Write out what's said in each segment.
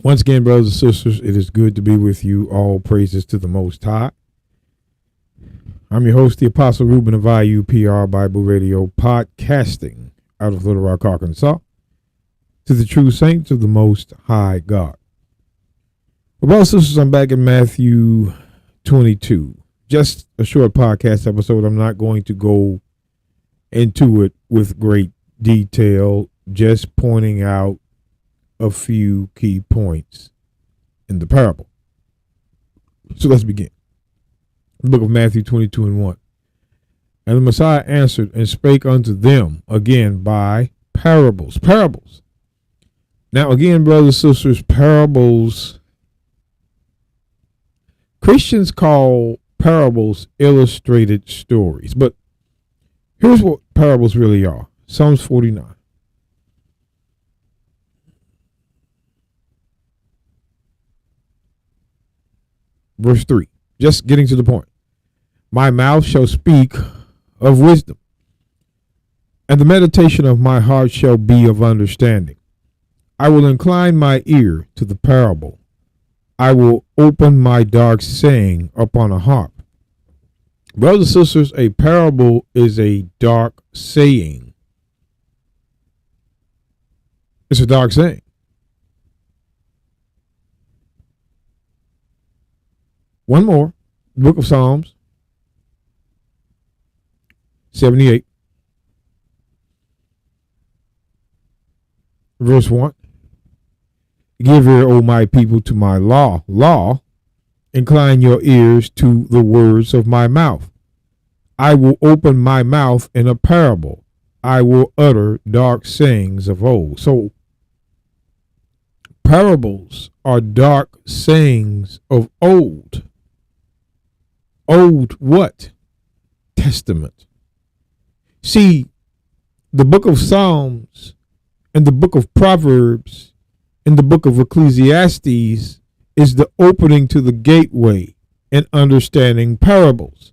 Once again, brothers and sisters, it is good to be with you. All praises to the Most High. I'm your host, the Apostle Reuben of IUPR Bible Radio, podcasting out of Little Rock, Arkansas, to the true saints of the Most High God. Well, brothers and sisters, I'm back in Matthew 22. Just a short podcast episode. I'm not going to go into it with great detail, just pointing out a few key points in the parable. So let's begin. The book of Matthew 22 and 1. And the Messiah answered and spake unto them again by parables. Parables. Now again, brothers and sisters, parables, Christians call parables illustrated stories. But here's what parables really are. Psalms 49. Verse 3, just getting to the point. My mouth shall speak of wisdom, and the meditation of my heart shall be of understanding. I will incline my ear to the parable. I will open my dark saying upon a harp. Brothers and sisters, a parable is a dark saying. It's a dark saying. One more, book of Psalms, 78, verse 1. Give ear, O my people, to my law. Law, incline your ears to the words of my mouth. I will open my mouth in a parable. I will utter dark sayings of old. So, parables are dark sayings of old. Old what? Testament. See, the book of Psalms and the book of Proverbs and the book of Ecclesiastes is the opening to the gateway in understanding parables.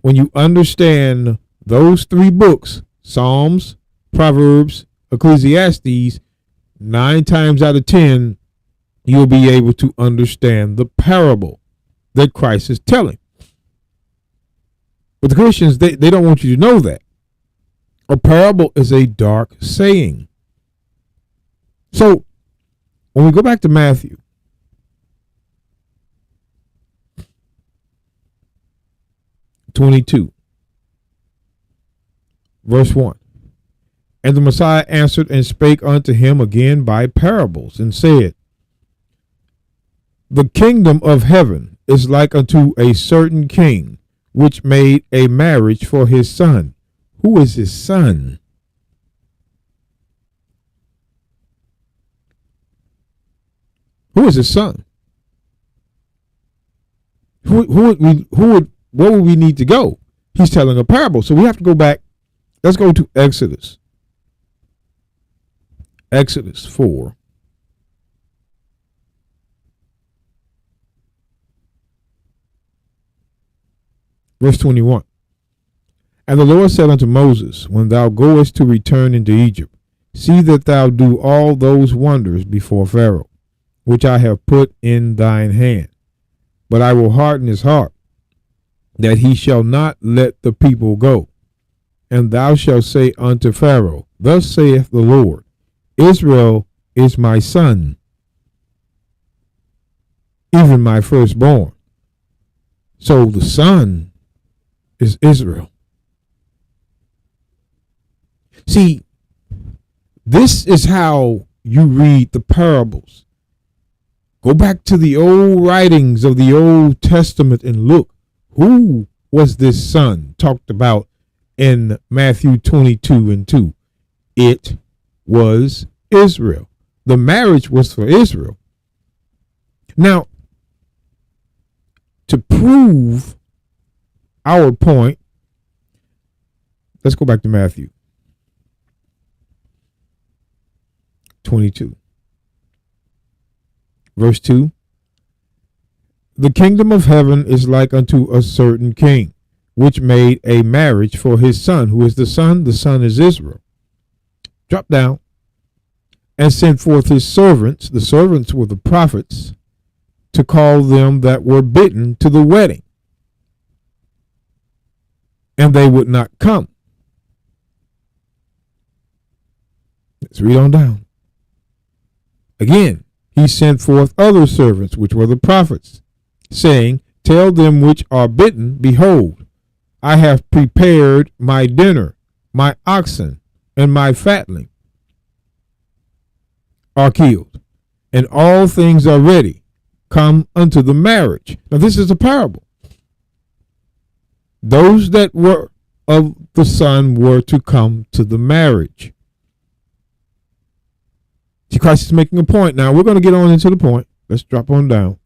When you understand those three books, Psalms, Proverbs, Ecclesiastes, 9 times out of 10, you'll be able to understand the parable that Christ is telling. But the Christians, they don't want you to know that. A parable is a dark saying. So, when we go back to Matthew, (22) verse 1. And the Messiah answered and spake unto him again by parables, and said, The kingdom of heaven is like unto a certain king, which made a marriage for his son. Who is his son? Who is his son? Where would we need to go? He's telling a parable. So we have to go back. Let's go to Exodus. Exodus 4. Verse 21. And the Lord said unto Moses, When thou goest to return into Egypt, see that thou do all those wonders before Pharaoh, which I have put in thine hand. But I will harden his heart, that he shall not let the people go. And thou shalt say unto Pharaoh, Thus saith the Lord, Israel is my son, even my firstborn. So the son is Israel. See, this is how you read the parables. Go back to the old writings of the Old Testament and look, who was this son talked about in Matthew 22 and 2? It was Israel. The marriage was for Israel. Now, to prove our point, let's go back to Matthew 22. Verse 2. The kingdom of heaven is like unto a certain king, which made a marriage for his son. Who is the son? The son is Israel. Drop down. and sent forth his servants, the servants were the prophets, to call them that were bidden to the wedding. And they would not come. Let's read on down. Again, he sent forth other servants, which were the prophets, saying, tell them which are bidden, behold, I have prepared my dinner, my oxen and my fatling are killed, and all things are ready. Come unto the marriage. Now this is a parable. Those that were of the Son were to come to the marriage. See, Christ is making a point. Now we're going to get on into the point. Let's drop on down.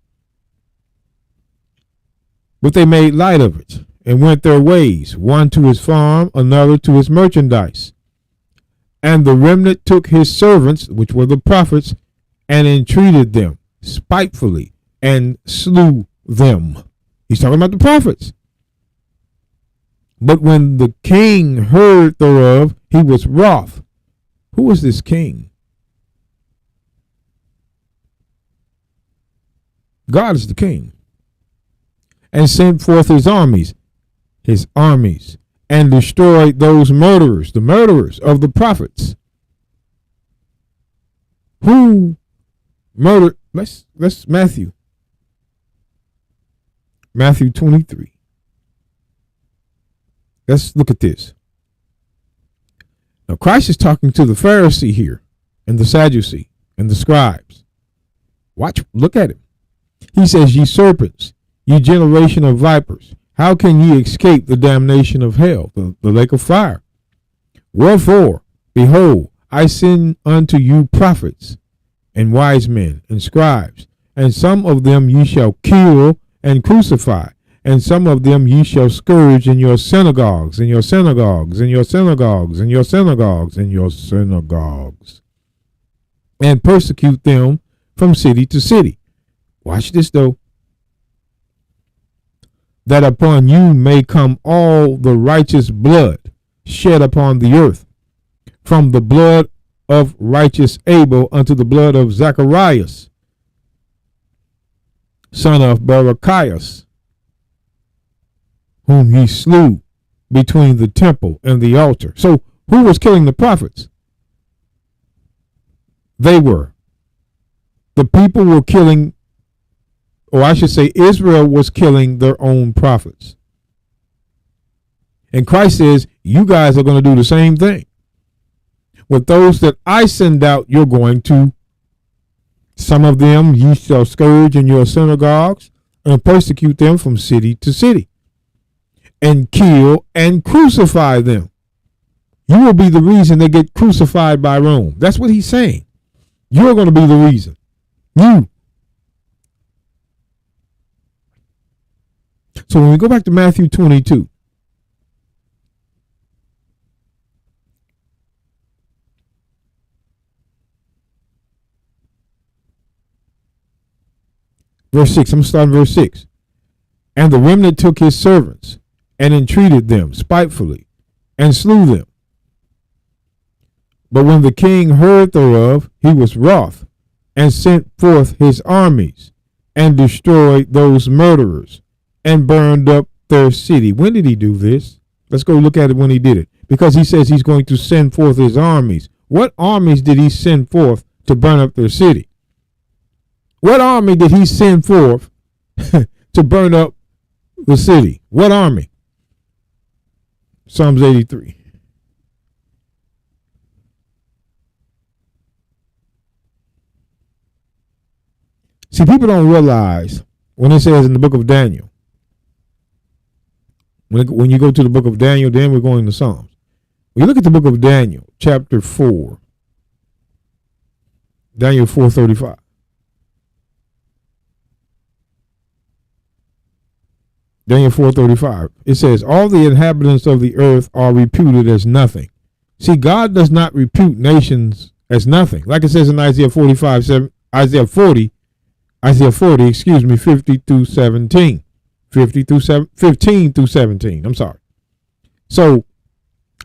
But they made light of it and went their ways, one to his farm, another to his merchandise. And the remnant took his servants, which were the prophets, and entreated them spitefully and slew them. He's talking about the prophets. But when the king heard thereof, he was wroth. Who was this king? God is the king. And sent forth his armies, and destroyed those murderers, the murderers of the prophets. Who murdered? Let's Matthew 23. Let's look at this. Now Christ is talking to the Pharisee here, and the Sadducee, and the scribes. Look at him. He says, ye serpents, ye generation of vipers, how can ye escape the damnation of hell, the lake of fire? Wherefore, behold, I send unto you prophets, and wise men, and scribes, and some of them ye shall kill and crucify, and some of them ye shall scourge in your synagogues, in your synagogues, in your synagogues, in your synagogues, in your synagogues, and persecute them from city to city. Watch this though. That upon you may come all the righteous blood shed upon the earth, from the blood of righteous Abel unto the blood of Zacharias, son of Barachias, whom he slew between the temple and the altar. So who was killing the prophets? They were. The people were killing, or I should say Israel was killing their own prophets. And Christ says, you guys are going to do the same thing. With those that I send out, you're going to, some of them ye shall scourge in your synagogues and persecute them from city to city, and kill and crucify them. You will be the reason they get crucified by Rome. That's what he's saying. You're going to be the reason. You. So when we go back to Matthew 22, verse 6, I'm starting verse 6. And the remnant took his servants and entreated them spitefully and slew them. But when the king heard thereof, he was wroth and sent forth his armies and destroyed those murderers and burned up their city. When did he do this? Let's go look at it when he did it. Because he says he's going to send forth his armies. What armies did he send forth to burn up their city? What army did he send forth to burn up the city? What army? Psalms 83. See, people don't realize when it says in the book of Daniel, when you go to the book of Daniel, then we're going to Psalms. When you look at the book of Daniel, chapter 4, Daniel 4:35. Daniel 4:35. It says, all the inhabitants of the earth are reputed as nothing. See, God does not repute nations as nothing. Like it says in Isaiah 40, 50 through 17. 15 through 17. I'm sorry. So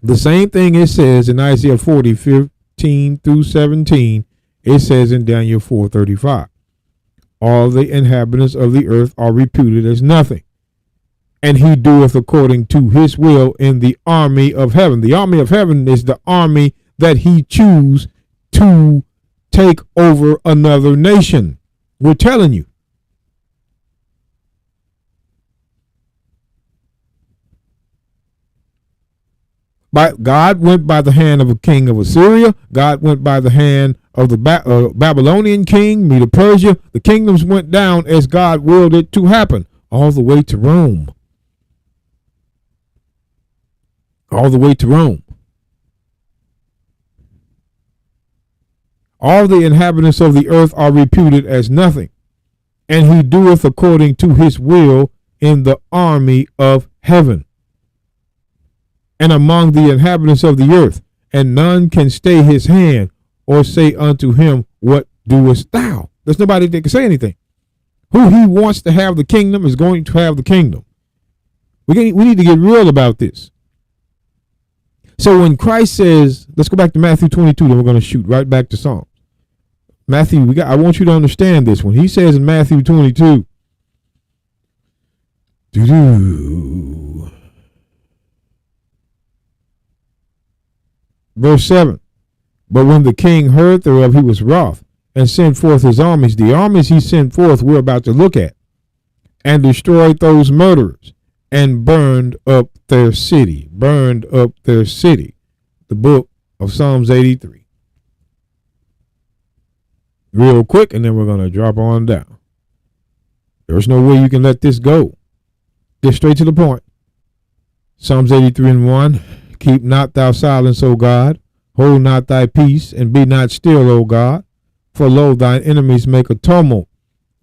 the same thing it says in Isaiah 40, 15 through 17 It says in Daniel 4:35, all the inhabitants of the earth are reputed as nothing, and he doeth according to his will in the army of heaven. The army of heaven is the army that he choose to take over another nation. We're telling you. God went by the hand of a king of Assyria. God went by the hand of the Babylonian king, Medo-Persia. The kingdoms went down as God willed it to happen, all the way to Rome. All the way to Rome. All the inhabitants of the earth are reputed as nothing, and he doeth according to his will in the army of heaven and among the inhabitants of the earth, and none can stay his hand or say unto him, what doest thou? There's nobody that can say anything. Who he wants to have the kingdom is going to have the kingdom. We need to get real about this. So when Christ says, let's go back to Matthew 22, then we're going to shoot right back to Psalms. Matthew, I want you to understand this. When he says in Matthew 22, verse 7, but when the king heard thereof, he was wroth, and sent forth his armies. The armies he sent forth we're about to look at, and destroyed those murderers, and burned up their city. Burned up their city. The book of Psalms 83. Real quick, and then we're going to drop on down. There's no way you can let this go. Get straight to the point. Psalms 83:1. Keep not thou silence, O God. Hold not thy peace, and be not still, O God. For lo, thine enemies make a tumult,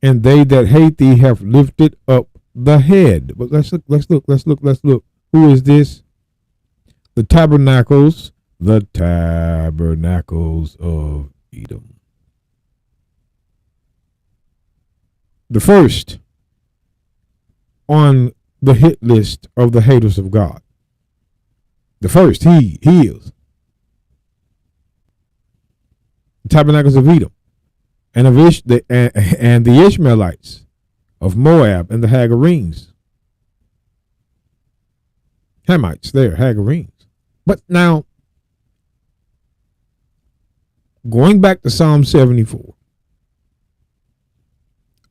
and they that hate thee have lifted up the head. But let's look. Who is this? The tabernacles of Edom. The first on the hit list of the haters of God. The first, he is. The tabernacles of Edom, and of and the Ishmaelites of Moab, and the Hagarenes. Hamites there, Hagarenes. But now, going back to Psalm 74,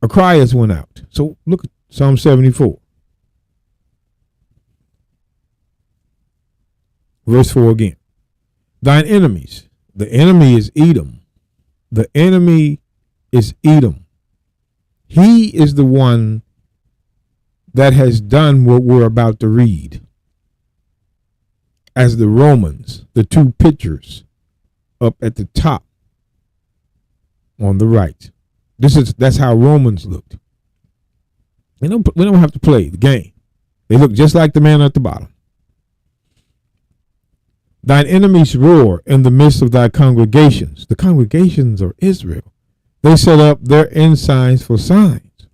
a cry has went out. So look at Psalm 74. Verse 4 again. Thine enemies. The enemy is Edom. The enemy is Edom. He is the one that has done what we're about to read. As the Romans, the two pictures up at the top on the right. That's how Romans looked. We don't have to play the game. They look just like the man at the bottom. Thine enemies roar in the midst of thy congregations. The congregations are Israel. They set up their ensigns for signs.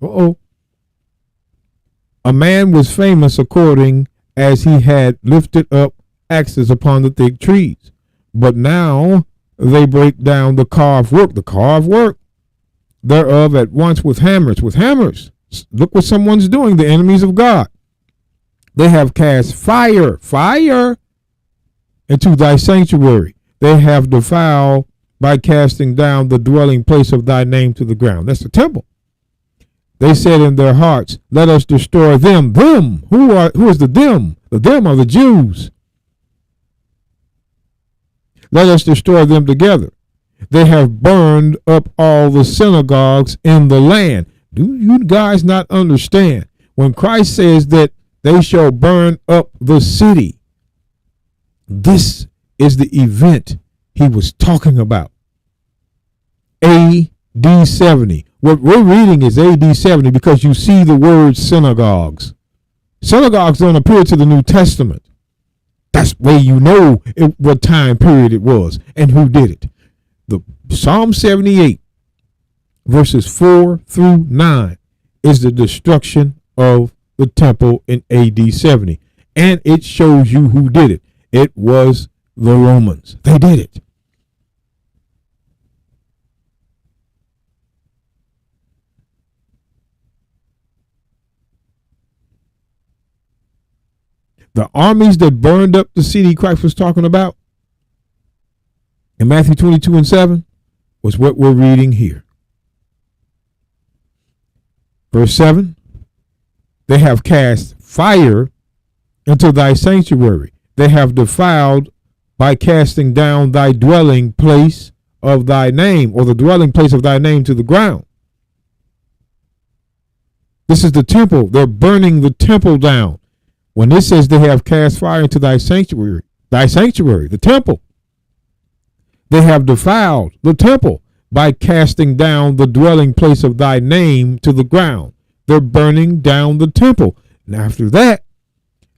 A man was famous according as he had lifted up axes upon the thick trees. But now they break down the carved work thereof at once with hammers. With hammers. Look what someone's doing, the enemies of God. They have cast fire into thy sanctuary. They have defiled by casting down the dwelling place of thy name to the ground. That's the temple. They said in their hearts, let us destroy them. Them. Who is the them? The them are the Jews. Let us destroy them together. They have burned up all the synagogues in the land. Do you guys not understand? When Christ says that they shall burn up the city, this is the event he was talking about. AD 70. What we're reading is AD 70 because you see the word synagogues. Synagogues don't appear to the New Testament. That's where you know what time period it was and who did it. The Psalm 78, verses 4 through 9, is the destruction of the temple in AD 70. And it shows you who did it. It was the Romans. They did it. The armies that burned up the city Christ was talking about in Matthew 22:7 was what we're reading here. Verse 7, they have cast fire into thy sanctuary. They have defiled by casting down thy dwelling place of thy name, or the dwelling place of thy name, to the ground. This is the temple. They're burning the temple down. When it says they have cast fire into thy sanctuary, the temple, they have defiled the temple by casting down the dwelling place of thy name to the ground. They're burning down the temple. And after that,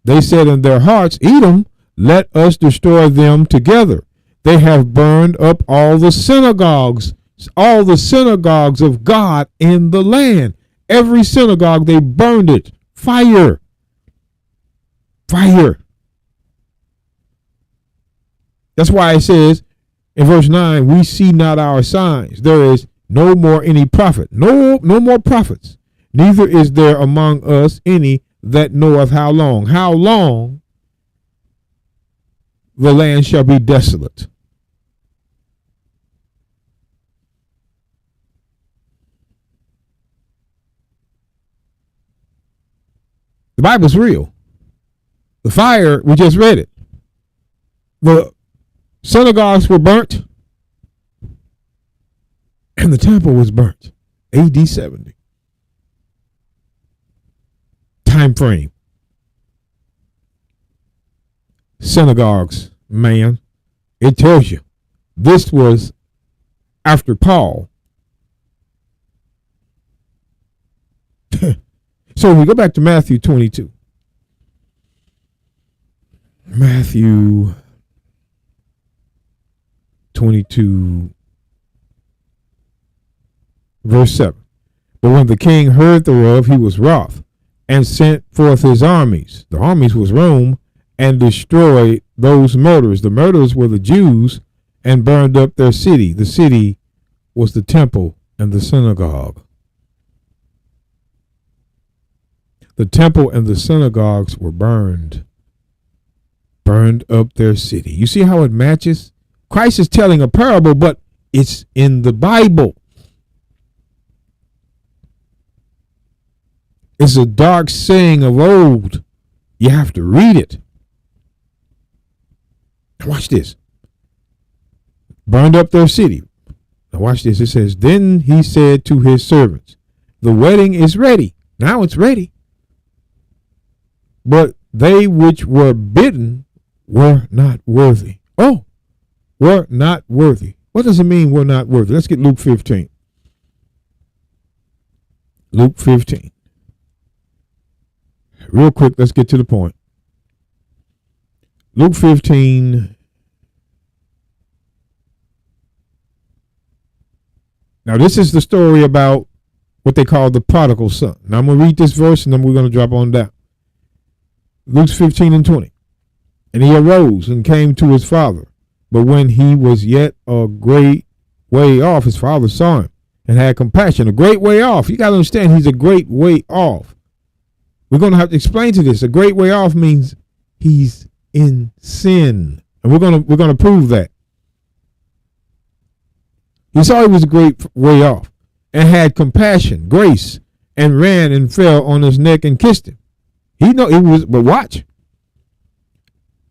they said in their hearts, Edom, let us destroy them together. They have burned up all the synagogues of God in the land. Every synagogue, they burned it. Fire. Fire. That's why it says in verse 9, we see not our signs. There is no more any prophet. No more prophets. Neither is there among us any that knoweth how long. How long the land shall be desolate. The Bible's real. The fire, we just read it. The synagogues were burnt, and the temple was burnt. AD 70. Time frame. Synagogues, man. It tells you. This was after Paul. So we go back to Matthew 22. Matthew 22, verse 7. But when the king heard thereof, he was wroth, and sent forth his armies. The armies was Rome, and destroyed those murderers. The murderers were the Jews, and burned up their city. The city was the temple and the synagogue. The temple and the synagogues were burned up their city. You see how it matches? Christ is telling a parable, but it's in the Bible. It's a dark saying of old. You have to read it. Now watch this. Burned up their city. Now watch this. It says, then he said to his servants, the wedding is ready. Now it's ready. But they which were bidden were not worthy. Oh, were not worthy. What does it mean we're not worthy? Let's get Luke 15. Luke 15. Real quick, let's get to the point. Luke 15. Now, this is the story about what they call the prodigal son. Now, I'm going to read this verse and then we're going to drop on down. Luke 15:20. And he arose and came to his father. But when he was yet a great way off, his father saw him and had compassion. A great way off. You got to understand, he's a great way off. We're going to have to explain to this. A great way off means he's in sin. And we're going to prove that. He saw he was a great way off and had compassion, grace, and ran and fell on his neck and kissed him. He know he was, but watch.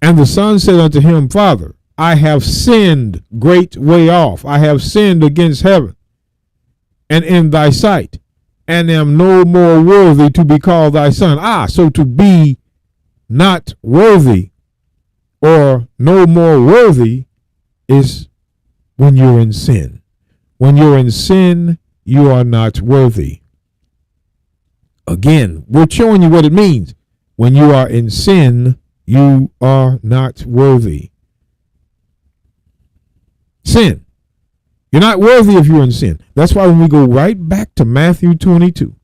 And the son said unto him, Father, I have sinned great way off. I have sinned against heaven and in thy sight, and am no more worthy to be called thy son. So to be not worthy or no more worthy is when you're in sin. When you're in sin, you are not worthy. Again, we're showing you what it means. When you are in sin, you are not worthy. Sin. You're not worthy if you're in sin. That's why when we go right back to Matthew 22.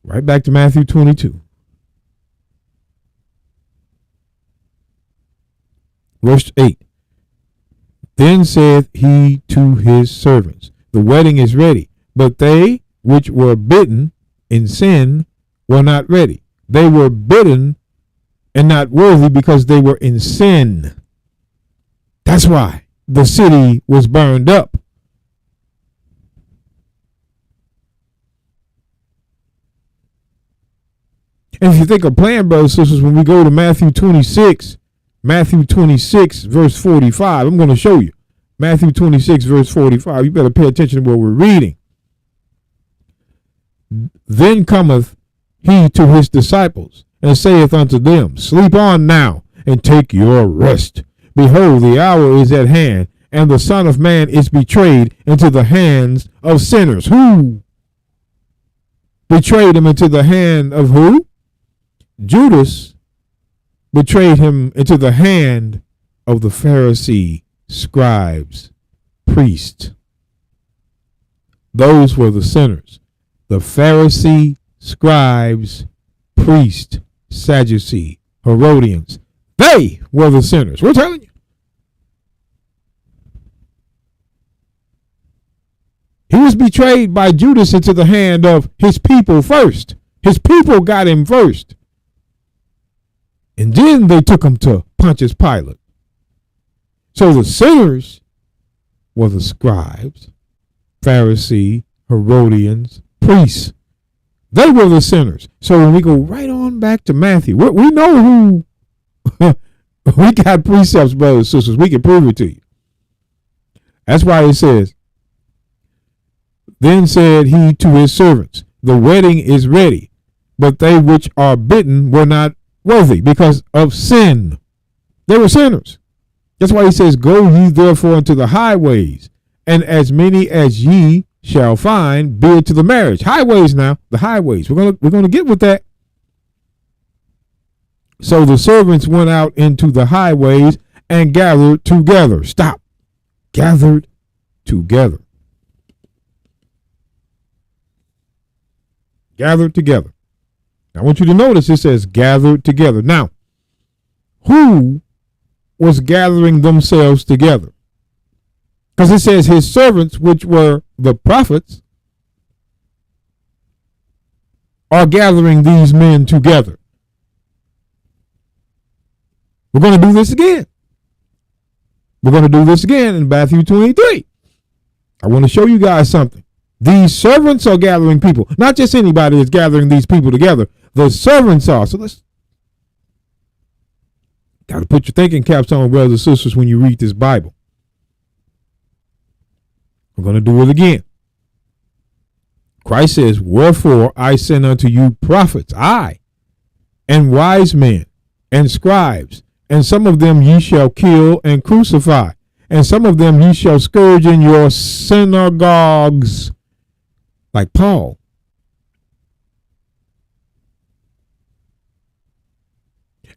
Right back to Matthew 22. Verse 8. Then said he to his servants, the wedding is ready, but they which were bidden in sin were not ready. They were bidden and not worthy because they were in sin. That's why the city was burned up. And if you think of plan, brothers and sisters, when we go to Matthew 26, verse 45, I'm going to show you. Matthew 26, verse 45. You better pay attention to what we're reading. Then cometh he to his disciples, and saith unto them, Sleep on now, and take your rest. Behold, the hour is at hand, and the Son of Man is betrayed into the hands of sinners. Who betrayed him into the hand of who? Judas betrayed him into the hand of the Pharisee, scribes, priests. Those were the sinners. The Pharisee, scribes, priests, Sadducee, Herodians. They were the sinners. We're telling you. He was betrayed by Judas into the hand of his people first. His people got him first. And then they took him to Pontius Pilate. So the sinners were the scribes, Pharisee, Herodians, priests. They were the sinners. So when we go right on back to Matthew, we know who. We got precepts, brothers and sisters. We can prove it to you. That's why it says, Then said he to his servants, The wedding is ready, but they which are bidden were not worthy because of sin. They were sinners. That's why he says, Go ye therefore into the highways, and as many as ye shall find, bid to the marriage. Highways now, the highways. We're gonna get with that. So the servants went out into the highways and gathered together. Stop. Gathered together. Gathered together. I want you to notice it says gathered together. Now, who was gathering themselves together? Because it says his servants, which were the prophets, are gathering these men together. We're going to do this again. We're going to do this again in Matthew 23. I want to show you guys something. These servants are gathering people. Not just anybody is gathering these people together. The servants are. So let's got to put your thinking caps on, brothers and sisters, when you read this Bible. We're going to do it again. Christ says, Wherefore I send unto you prophets, and wise men, and scribes, and some of them ye shall kill and crucify, and some of them ye shall scourge in your synagogues, like Paul.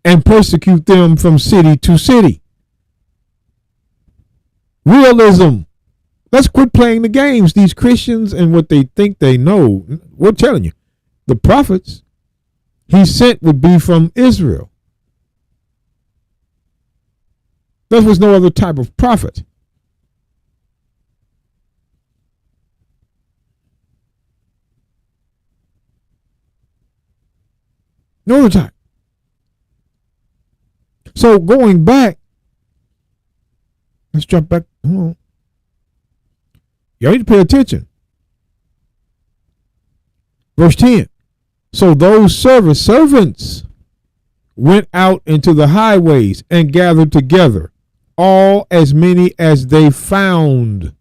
And persecute them from city to city. Realism. Let's quit playing the games. These Christians and what they think they know. We're telling you, the prophets he sent would be from Israel. There was no other type of prophet. No other type. So going back, let's jump back. Hold on. Y'all need to pay attention. Verse 10. So those servants went out into the highways and gathered together all as many as they found.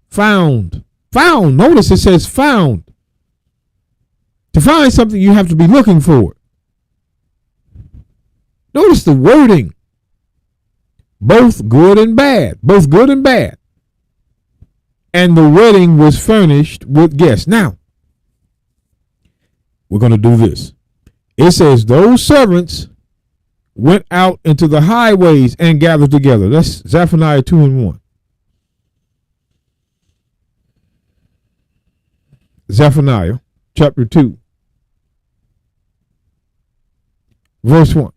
Found. Notice it says found. To find something, you have to be looking for it. Notice the wording. Both good and bad. Both good and bad. And the wedding was furnished with guests. Now, we're going to do this. It says those servants went out into the highways and gathered together. That's Zephaniah 2:1. Zephaniah chapter 2, verse 1.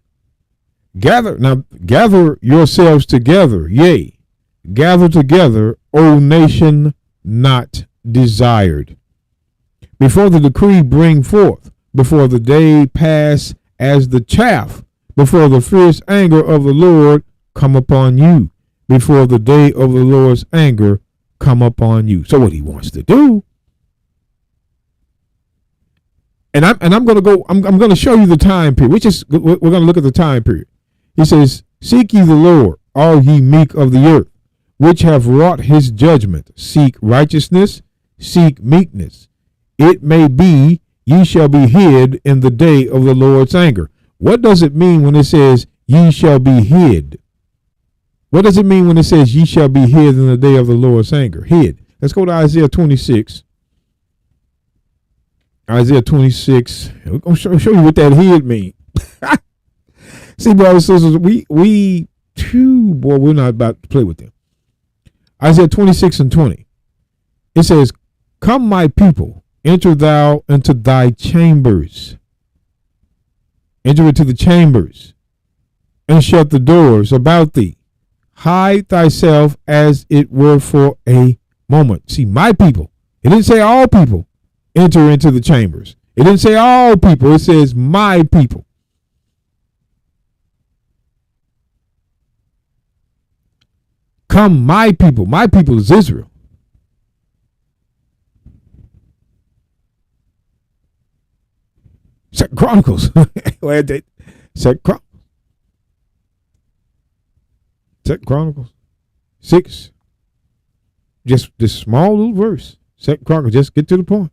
Gather yourselves together, yea, gather together, O nation not desired. before the decree bring forth, before the day pass as the chaff, before the fierce anger of the Lord come upon you, before the day of the Lord's anger come upon you. So what he wants to do, and I'm going to go. I'm going to show you the time period. We're going to look at the time period. He says, "Seek ye the Lord, all ye meek of the earth, which have wrought his judgment. Seek righteousness, seek meekness. It may be ye shall be hid in the day of the Lord's anger." What does it mean when it says ye shall be hid? What does it mean when it says ye shall be hid in the day of the Lord's anger? Hid. Let's go to Isaiah 26. Isaiah 26. We're going to show you what that hid means. See, brothers and sisters, we're not about to play with them. Isaiah 26 and 20. It says, "Come, my people, enter thou into thy chambers. Enter into the chambers, and shut the doors about thee. Hide thyself as it were for a moment." See, my people. It didn't say all people enter into the chambers. It didn't say all people. It says my people. Come, my people. My people is Israel. Second Chronicles. Second Chronicles 6. Just this small little verse. Second Chronicles, just get to the point.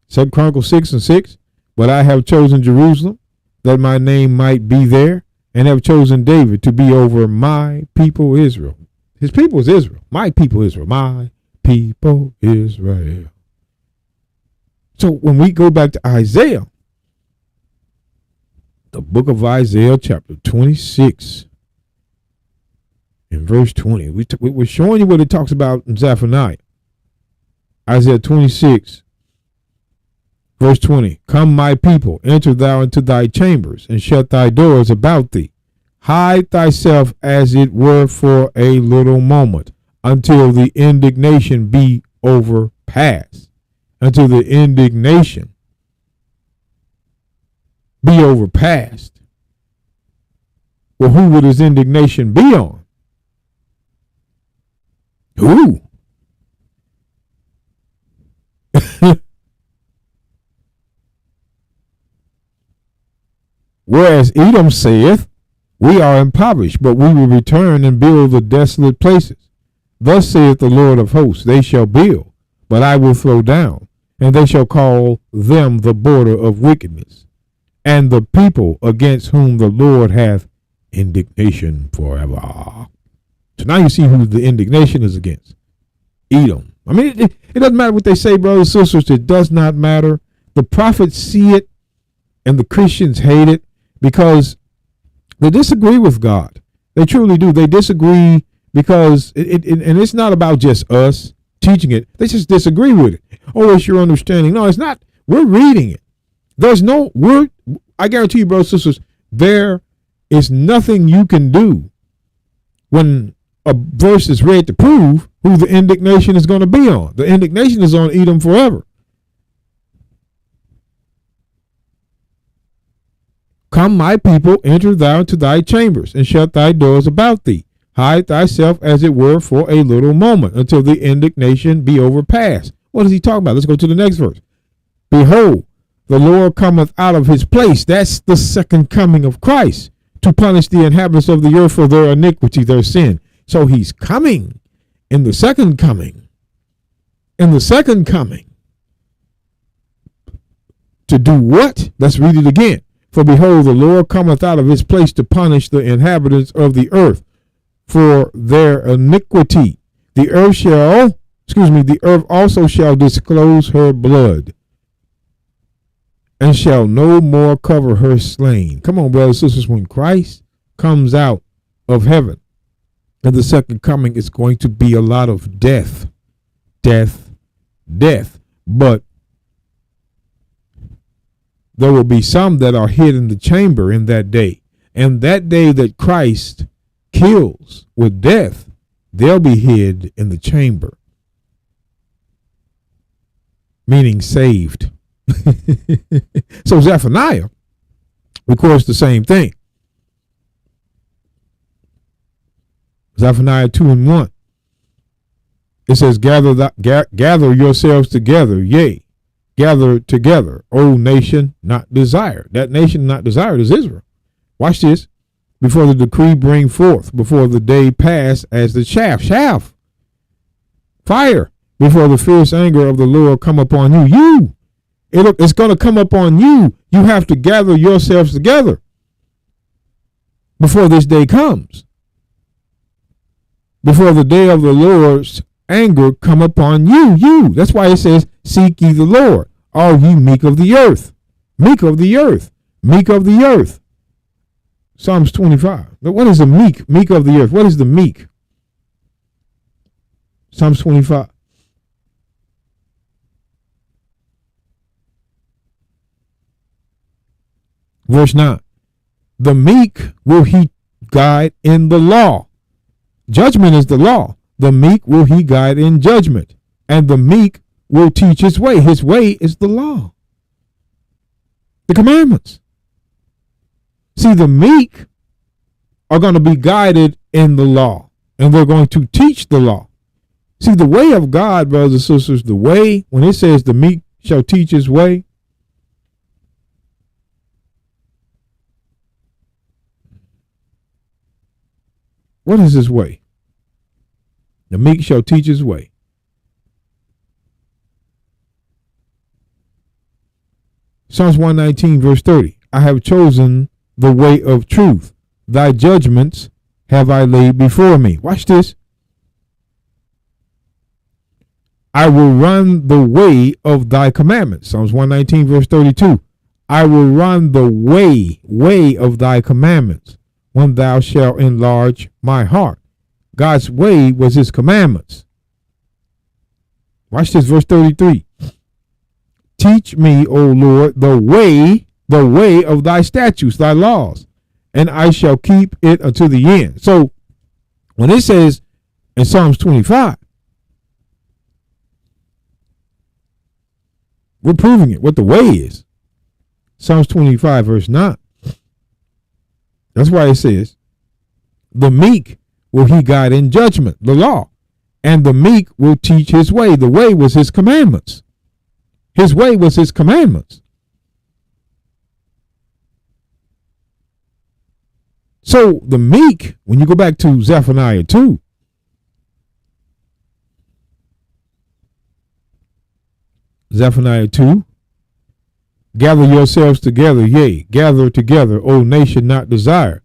Second Chronicles 6 and 6. "But I have chosen Jerusalem, that my name might be there, and have chosen David to be over my people Israel." His people is Israel. My people Israel. My people Israel. So when we go back to Isaiah, the book of Isaiah, chapter 26, in verse 20, we're showing you what it talks about in Zephaniah. Isaiah 26, verse 20. "Come, my people, enter thou into thy chambers, and shut thy doors about thee. Hide thyself as it were for a little moment, until the indignation be overpast." Until the indignation be overpast. Well, who would his indignation be on? Who? Whereas Edom saith, "We are impoverished, but we will return and build the desolate places. Thus saith the Lord of hosts, they shall build, but I will throw down, and they shall call them the border of wickedness, and the people against whom the Lord hath indignation forever." So now you see who the indignation is against. Edom. I mean, it doesn't matter what they say, brothers and sisters. It does not matter. The prophets see it, and the Christians hate it because they disagree with God. They truly do. They disagree because and it's not about just us teaching it. They just disagree with it. "Oh, it's your understanding." No, it's not. We're reading it. I guarantee you, brothers and sisters, there is nothing you can do when a verse is read to prove who the indignation is going to be on. The indignation is on Edom forever. "Come, my people, enter thou into thy chambers, and shut thy doors about thee. Hide thyself as it were for a little moment, until the indignation be overpast." What is he talking about? Let's go to the next verse. "Behold, the Lord cometh out of his place." That's the second coming of Christ, "to punish the inhabitants of the earth for their iniquity, their sin." So he's coming in the second coming. In the second coming. To do what? Let's read it again. "For behold, the Lord cometh out of his place to punish the inhabitants of the earth for their iniquity. The earth also shall disclose her blood, and shall no more cover her slain." Come on, brothers and sisters, when Christ comes out of heaven in the second coming, it's going to be a lot of death. But there will be some that are hid in the chamber in that day. And that day that Christ kills with death, they'll be hid in the chamber. meaning saved. So Zephaniah records the same thing. Zephaniah 2:1. It says, gather yourselves together, yea, gather together, O nation not desired. That nation not desired is Israel. Watch this. Before the decree bring forth, before the day pass as the chaff, fire, before the fierce anger of the Lord come upon you. It's going to come upon you. You have to gather yourselves together before this day comes. Before the day of the Lord's anger come upon you. That's why it says, seek ye the Lord, all ye meek of the earth. Meek of the earth. Meek of the earth. Psalms 25. But what is the meek? Meek of the earth. What is the meek? Psalms 25. Verse 9. The meek will he guide in the law. Judgment is the law. The meek will he guide in judgment. And the meek will teach his way. His way is the law. The commandments. See, the meek are going to be guided in the law. And they're going to teach the law. See, the way of God, brothers and sisters, the way, when it says the meek shall teach his way, what is his way? The meek shall teach his way. Psalms 119, verse 30. I have chosen the way of truth. Thy judgments have I laid before me. Watch this. I will run the way of thy commandments. Psalms 119, verse 32. I will run the way of thy commandments when thou shalt enlarge my heart. God's way was his commandments. Watch this, verse 33. Teach me, O Lord, the way of thy statutes, thy laws, and I shall keep it unto the end. So when it says in Psalms 25, we're proving it, what the way is. Psalms 25, verse 9. That's why it says, the meek will he guide in judgment, the law, and the meek will teach his way. The way was his commandments. His way was his commandments. So the meek, when you go back to Zephaniah 2, Zephaniah 2, gather yourselves together, yea, gather together, O nation not desired,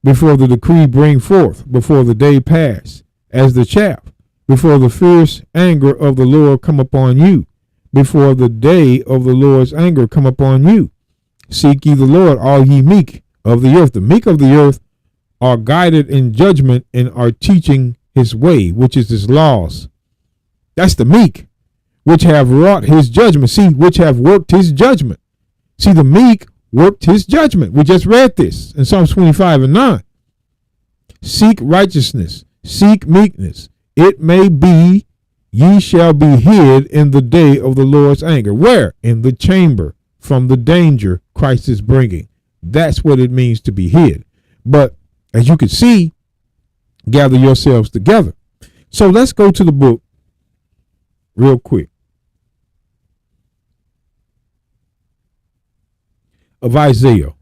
before the decree bring forth, before the day pass, as the chaff, before the fierce anger of the Lord come upon you, before the day of the Lord's anger come upon you. Seek ye the Lord, all ye meek of the earth. The meek of the earth are guided in judgment and are teaching his way, which is his laws. That's the meek, which have wrought his judgment. See, which have worked his judgment. See, the meek worked his judgment. We just read this in Psalms 25 and 9. Seek righteousness, seek meekness. It may be ye shall be hid in the day of the Lord's anger. Where? In the chamber from the danger Christ is bringing. That's what it means to be hid. But as you can see, gather yourselves together. So let's go to the book real quick of Isaiah.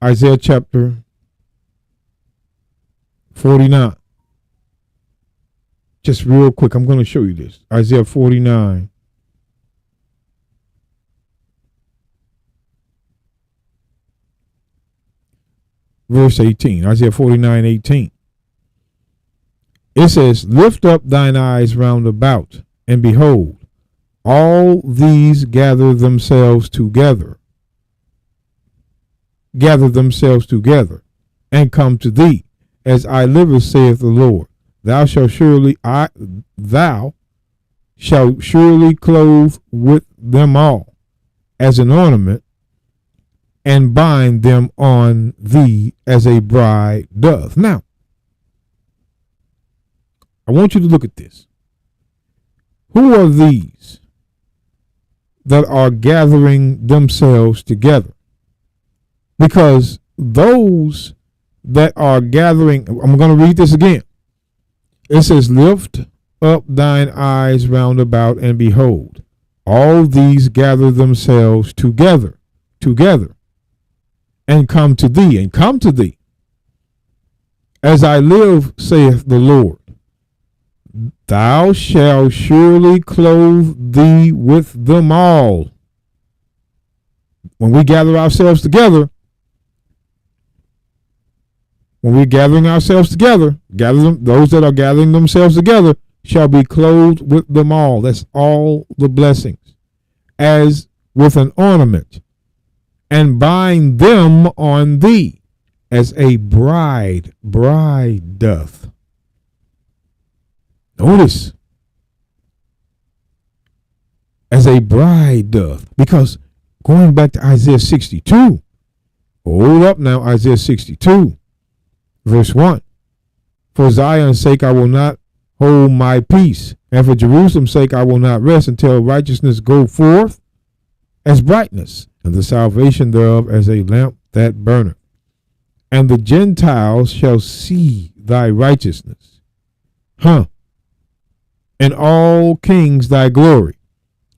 Isaiah chapter 49. Just real quick, I'm going to show you this. Isaiah 49. Verse 18. Isaiah 49, 18. It says, lift up thine eyes round about, and behold, all these gather themselves together. Gather themselves together, and come to thee. As I live, saith the Lord, thou shalt surely clothe with them all as an ornament, and bind them on thee as a bride doth. Now, I want you to look at this. Who are these that are gathering themselves together? Because those that are gathering, I'm going to read this again. It says, lift up thine eyes round about and behold, all these gather themselves together, and come to thee. As I live, saith the Lord, thou shalt surely clothe thee with them all. When we gather ourselves together, those that are gathering themselves together shall be clothed with them all. That's all the blessings, as with an ornament, and bind them on thee as a bride doth. Notice, as a bride doth, because going back to Isaiah 62, hold up now, Isaiah 62, verse 1, for Zion's sake I will not hold my peace, and for Jerusalem's sake I will not rest until righteousness go forth as brightness, and the salvation thereof as a lamp that burneth. And the Gentiles shall see thy righteousness. And all kings thy glory.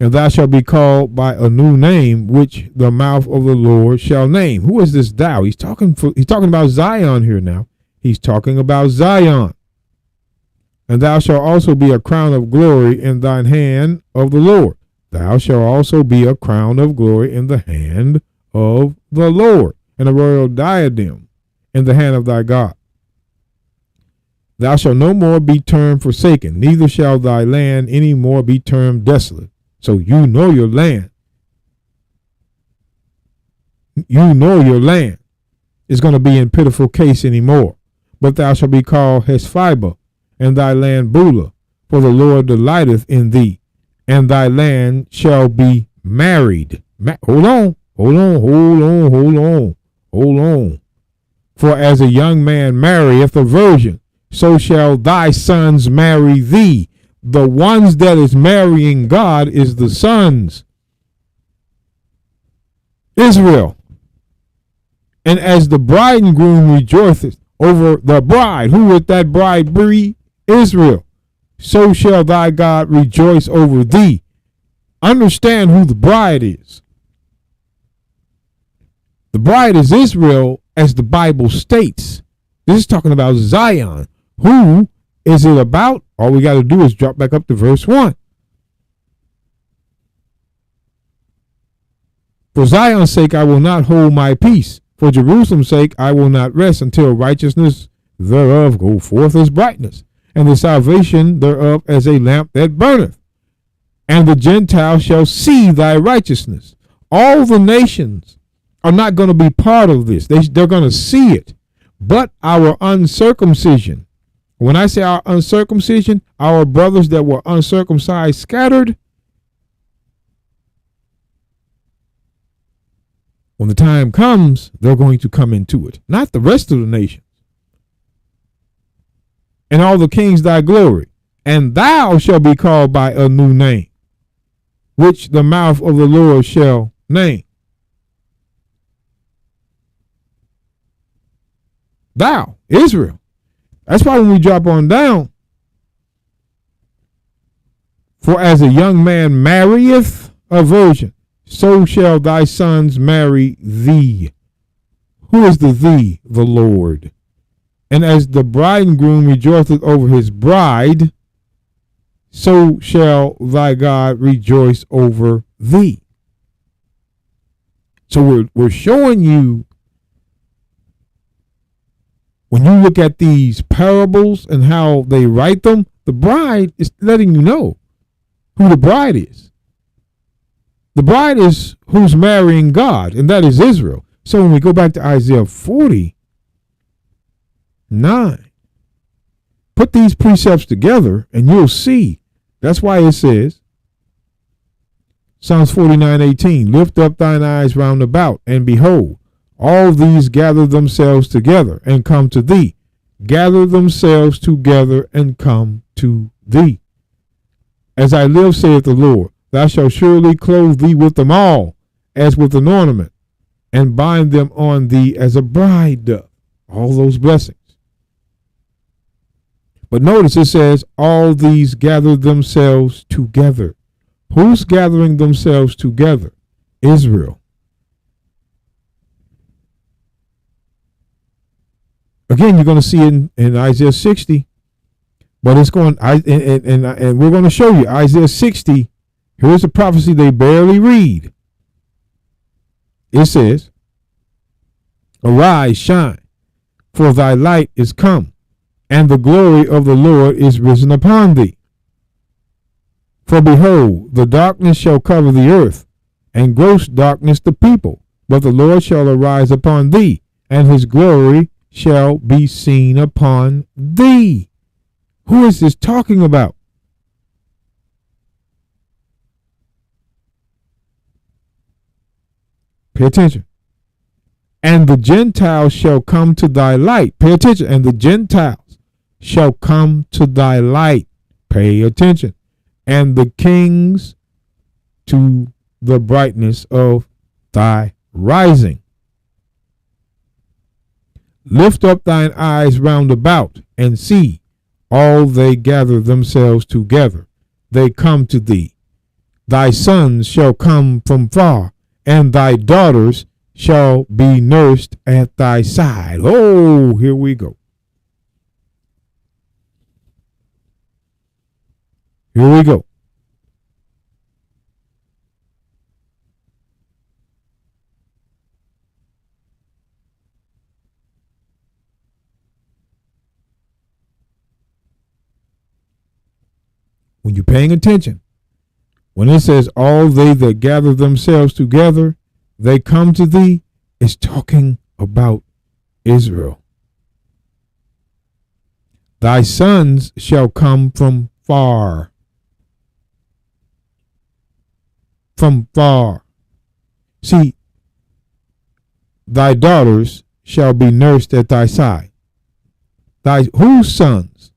And thou shalt be called by a new name, which the mouth of the Lord shall name. Who is this thou? He's talking about Zion here now. He's talking about Zion. And thou shalt also be a crown of glory in thine hand of the Lord. Thou shalt also be a crown of glory in the hand of the Lord, and a royal diadem in the hand of thy God. Thou shalt no more be termed forsaken, neither shall thy land any more be termed desolate. So you know your land. You know your land is going to be in pitiful case anymore. But thou shalt be called Heshphibah, and thy land Beulah, for the Lord delighteth in thee, and thy land shall be married. Hold on. For as a young man marrieth a virgin, so shall thy sons marry thee. The ones that is marrying God is the sons. Israel. And as the bridegroom rejoiceth over the bride, who would that bride be? Israel. So shall thy God rejoice over thee. Understand who the bride is. The bride is Israel, as the Bible states. This is talking about Zion. Who is it about? All we got to do is drop back up to verse 1. For Zion's sake I will not hold my peace. For Jerusalem's sake I will not rest until righteousness thereof go forth as brightness, and the salvation thereof as a lamp that burneth. And the Gentiles shall see thy righteousness. All the nations are not going to be part of this. They're going to see it. But our uncircumcision, when I say our uncircumcision, our brothers that were uncircumcised scattered, when the time comes, they're going to come into it. Not the rest of the nations. And all the kings thy glory. And thou shalt be called by a new name, which the mouth of the Lord shall name. Thou, Israel. That's why when we drop on down, for as a young man marrieth a virgin, so shall thy sons marry thee. Who is the thee? The Lord. And as the bridegroom rejoiceth over his bride, so shall thy God rejoice over thee. So we're showing you, when you look at these parables and how they write them, the bride is letting you know who the bride is. The bride is who's marrying God, and that is Israel. So when we go back to Isaiah 49, put these precepts together and you'll see. That's why it says, Psalms 49:18. Lift up thine eyes round about, and behold, all these gather themselves together and come to thee. Gather themselves together and come to thee. As I live, saith the Lord, thou shalt surely clothe thee with them all, as with an ornament, and bind them on thee as a bride doth. All those blessings. But notice it says, all these gather themselves together. Who's gathering themselves together? Israel. Again, you're going to see it in Isaiah 60, but it's going, and we're going to show you Isaiah 60. Here's a prophecy they barely read. It says, arise, shine, for thy light is come, and the glory of the Lord is risen upon thee. For behold, the darkness shall cover the earth, and gross darkness the people. But the Lord shall arise upon thee, and his glory shall be seen upon thee. Who is this talking about? Pay attention. And the Gentiles shall come to thy light. Pay attention. And the Gentiles shall come to thy light. Pay attention. And the kings to the brightness of thy rising. Lift up thine eyes round about, and see, all they gather themselves together. They come to thee. Thy sons shall come from far, and thy daughters shall be nursed at thy side. Oh, here we go. Here we go. When you're paying attention, when it says all they that gather themselves together, they come to thee, it's talking about Israel. Thy sons shall come from far. From far. See, thy daughters shall be nursed at thy side. Thy whose sons?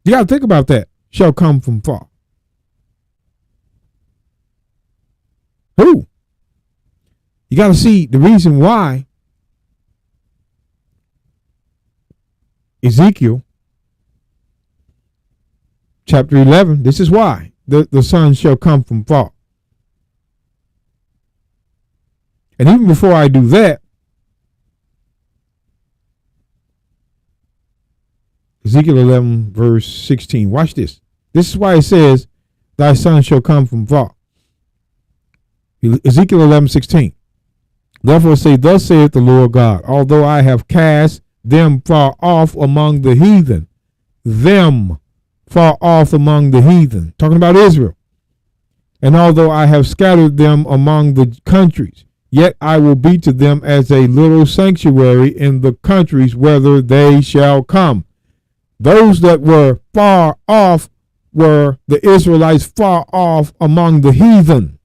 You got to think about that. Shall come from far. Who? You got to see the reason why Ezekiel chapter 11, this is why the sons shall come from far. And even before I do that, Ezekiel 11 verse 16, watch this. This is why it says, thy son shall come from far. Ezekiel 11:16. Therefore say, thus saith the Lord God, although I have cast them far off among the heathen, them far off among the heathen, talking about Israel, and although I have scattered them among the countries, yet I will be to them as a little sanctuary in the countries whither they shall come. Those that were far off were the Israelites far off among the heathen.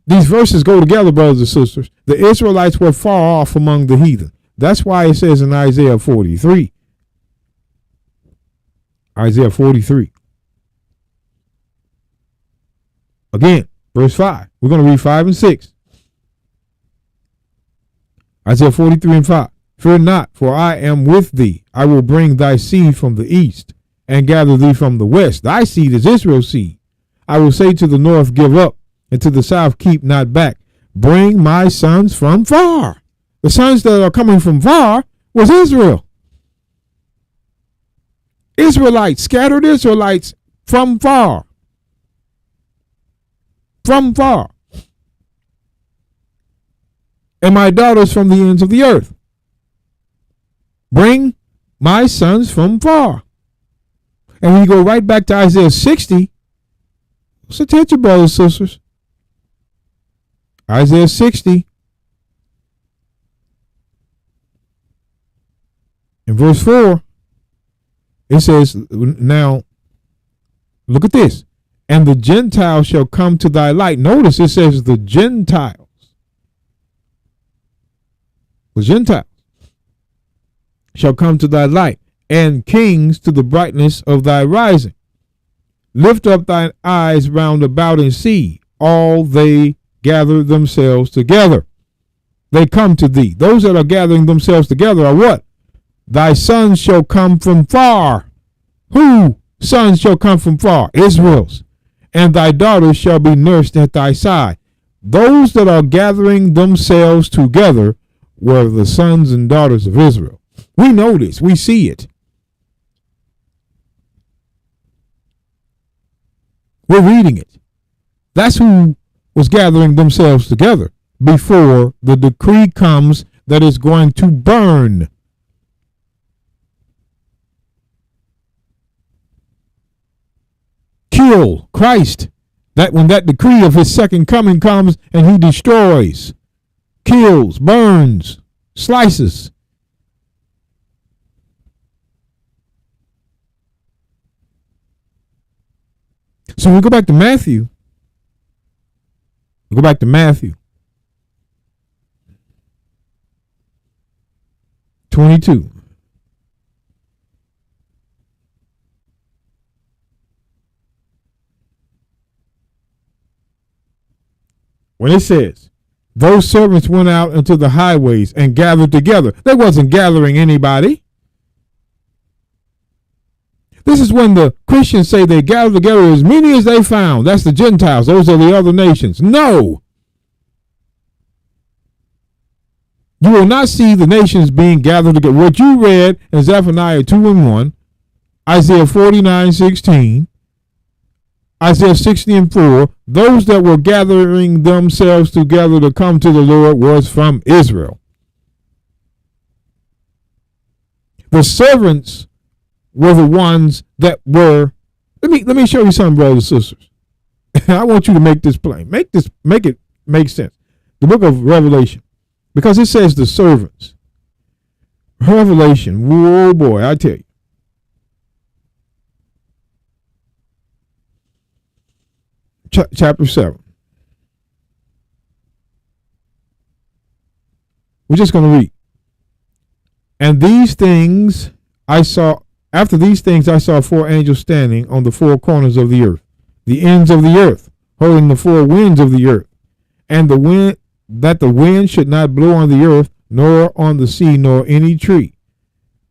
These verses go together, brothers and sisters. The Israelites were far off among the heathen. That's why it says in Isaiah 43. Isaiah 43. Again, verse 5. We're going to read 5 and 6. Isaiah 43 and 5. Fear not, for I am with thee. I will bring thy seed from the east, and gather thee from the west. Thy seed is Israel's seed. I will say to the north, give up, and to the south, keep not back. Bring my sons from far. The sons that are coming from far was Israel. Israelites, scattered Israelites from far. From far. And my daughters from the ends of the earth. Bring my sons from far. And when you go right back to Isaiah 60, what's attention, brothers and sisters? Isaiah 60 in verse 4, it says, now look at this. and the Gentiles shall come to thy light. Notice it says the Gentiles. The Gentiles shall come to thy light, and kings to the brightness of thy rising. Lift up thine eyes round about and see. All they gather themselves together. They come to thee. Those that are gathering themselves together are what? Thy sons shall come from far. Who sons shall come from far? Israel's. And thy daughters shall be nursed at thy side. Those that are gathering themselves together were the sons and daughters of Israel. We know this. We see it. We're reading it. That's who was gathering themselves together before the decree comes that is going to burn. Kill Christ. That when that decree of his second coming comes and he destroys, kills, burns, slices. So we go back to Matthew. We go back to Matthew 22. When it says, those servants went out into the highways and gathered together. They wasn't gathering anybody. This is when the Christians say they gathered together as many as they found. That's the Gentiles. Those are the other nations. No. You will not see the nations being gathered together. What you read in Zephaniah 2:1, Isaiah 49:16, Isaiah 60:4, those that were gathering themselves together to come to the Lord was from Israel. The servants were the ones that were. Let me show you something, brothers and sisters. I want you to make this plain. Make it make sense. The book of Revelation, because it says the servants. Revelation, whoa boy, I tell you. Chapter 7. We're just going to read. And these things I saw, after these things I saw four angels standing on the four corners of the earth, the ends of the earth, holding the four winds of the earth, and the wind, that the wind should not blow on the earth, nor on the sea, nor any tree.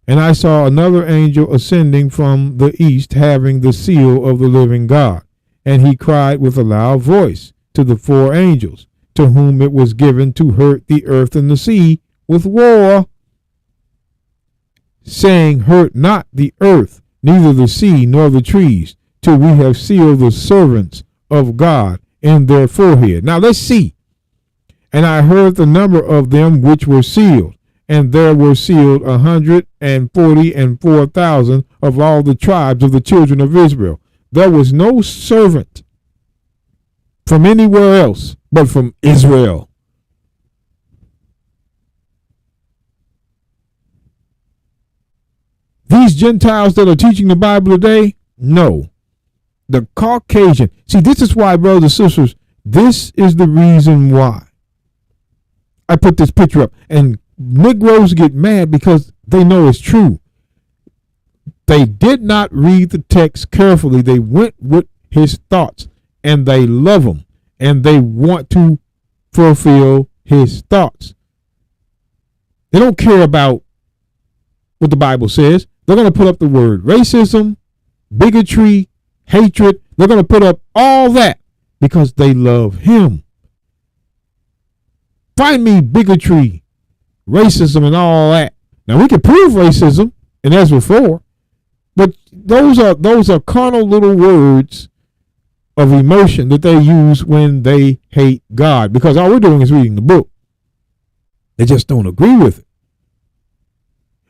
And I saw another angel ascending from the east, having the seal of the living God. And he cried with a loud voice to the four angels, to whom it was given to hurt the earth and the sea with war, saying, hurt not the earth, neither the sea nor the trees, till we have sealed the servants of God in their forehead. Now let's see. And I heard the number of them which were sealed, and there were sealed 144,000 of all the tribes of the children of Israel. There was no servant from anywhere else but from Israel. These Gentiles that are teaching the Bible today, no. The Caucasian. See, this is why, brothers and sisters, this is the reason why I put this picture up. And Negroes get mad because they know it's true. They did not read the text carefully. They went with his thoughts, and they love him, and they want to fulfill his thoughts. They don't care about what the Bible says. They're going to put up the word racism, bigotry, hatred. They're going to put up all that because they love him. Find me bigotry, racism, and all that. Now, we can prove racism in Ezra 4. But those are carnal little words of emotion that they use when they hate God, because all we're doing is reading the book. They just don't agree with it.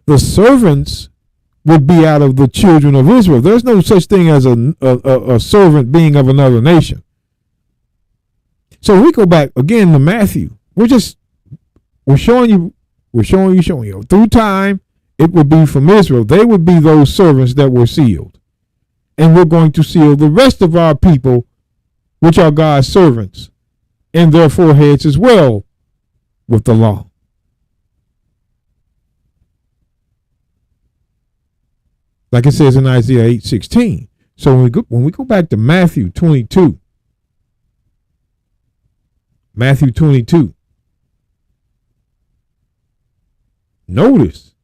The servants would be out of the children of Israel. There's no such thing as a servant being of another nation. So we go back again to Matthew. We're showing you. Through time, it would be from Israel. They would be those servants that were sealed. And we're going to seal the rest of our people, which are God's servants, in their foreheads as well with the law. Like it says in Isaiah 8:16. So when we go back to Matthew 22, notice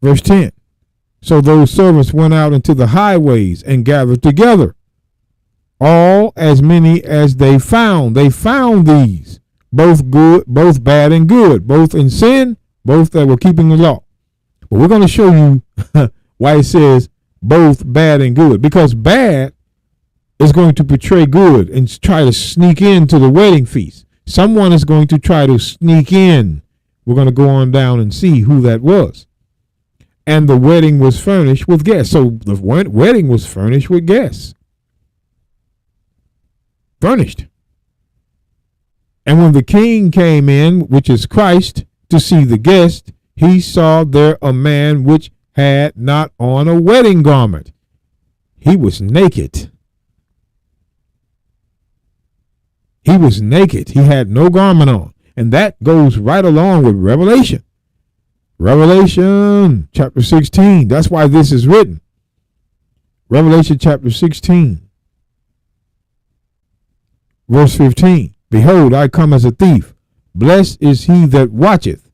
verse 10. So those servants went out into the highways and gathered together all as many as they found. They found these, both good, both bad and good, both in sin, both that were keeping the law. But we're going to show you why it says both bad and good, because bad is going to portray good and try to sneak into the wedding feast. Someone is going to try to sneak in. We're going to go on down and see who that was. And the wedding was furnished with guests. So the wedding was furnished with guests. Furnished. And when the king came in, which is Christ, to see the guest, he saw there a man which had not on a wedding garment. He was naked. He was naked. He had no garment on. And that goes right along with Revelation. Revelation chapter 16. That's why this is written. Revelation chapter 16. Verse 15. Behold, I come as a thief. Blessed is he that watcheth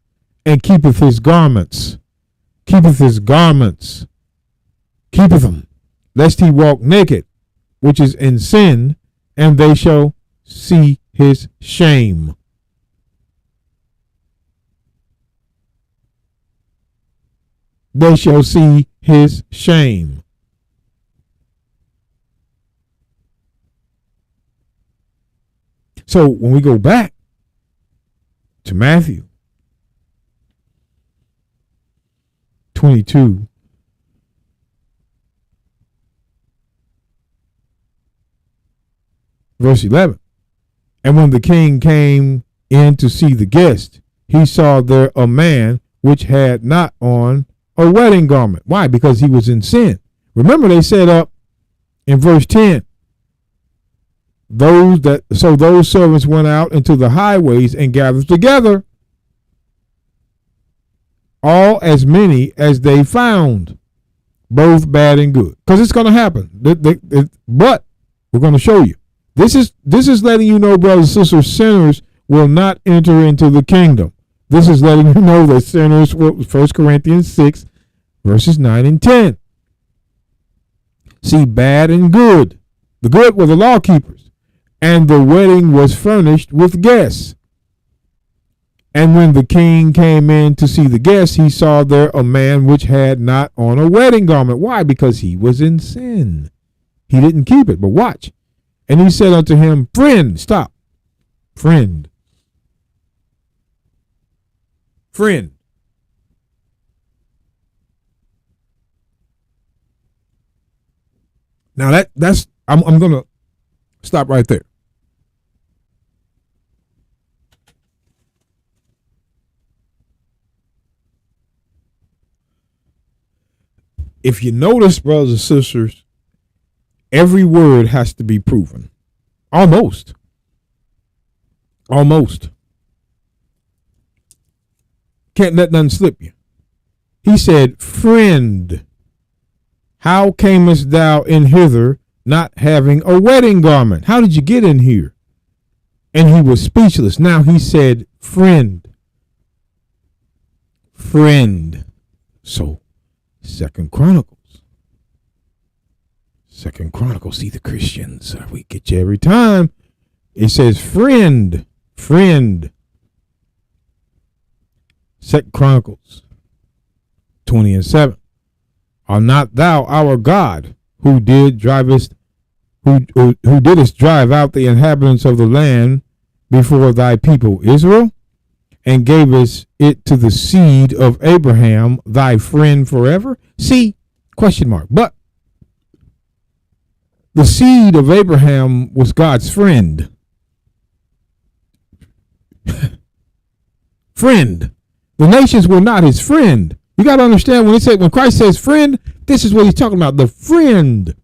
and keepeth his garments. Keepeth his garments. Keepeth them. Lest he walk naked, which is in sin, and they shall see his shame. They shall see his shame. So when we go back to Matthew 22, verse 11, and when the king came in to see the guest, he saw there a man which had not on a wedding garment. Why? Because he was in sin. Remember, they said up in verse 10, those servants went out into the highways and gathered together all as many as they found, both bad and good. Because it's going to happen. But we're going to show you. This is letting you know, brothers and sisters, sinners will not enter into the kingdom. This is letting you know that sinners, 1 Corinthians 6, verses 9 and 10. See, bad and good. The good were the law keepers. And the wedding was furnished with guests. And when the king came in to see the guests, he saw there a man which had not on a wedding garment. Why? Because he was in sin. He didn't keep it. But watch. And he said unto him, friend, stop. Friend. Friend. Now that's I'm gonna stop right there. If you notice, brothers and sisters, every word has to be proven. Almost. Can't let nothing slip you. He said, friend, how camest thou in hither, not having a wedding garment? How did you get in here? And he was speechless. Now he said, friend. So, Second Chronicles, see the Christians, we get you every time. It says friend. Second Chronicles 20 and 7. Are not thou our God, who didst drive out the inhabitants of the land before thy people Israel, and gavest it to the seed of Abraham, thy friend forever? See, question mark. But The seed of Abraham was God's friend. Friend. The nations were not his friend. You got to understand when Christ says friend, this is what he's talking about. The friend.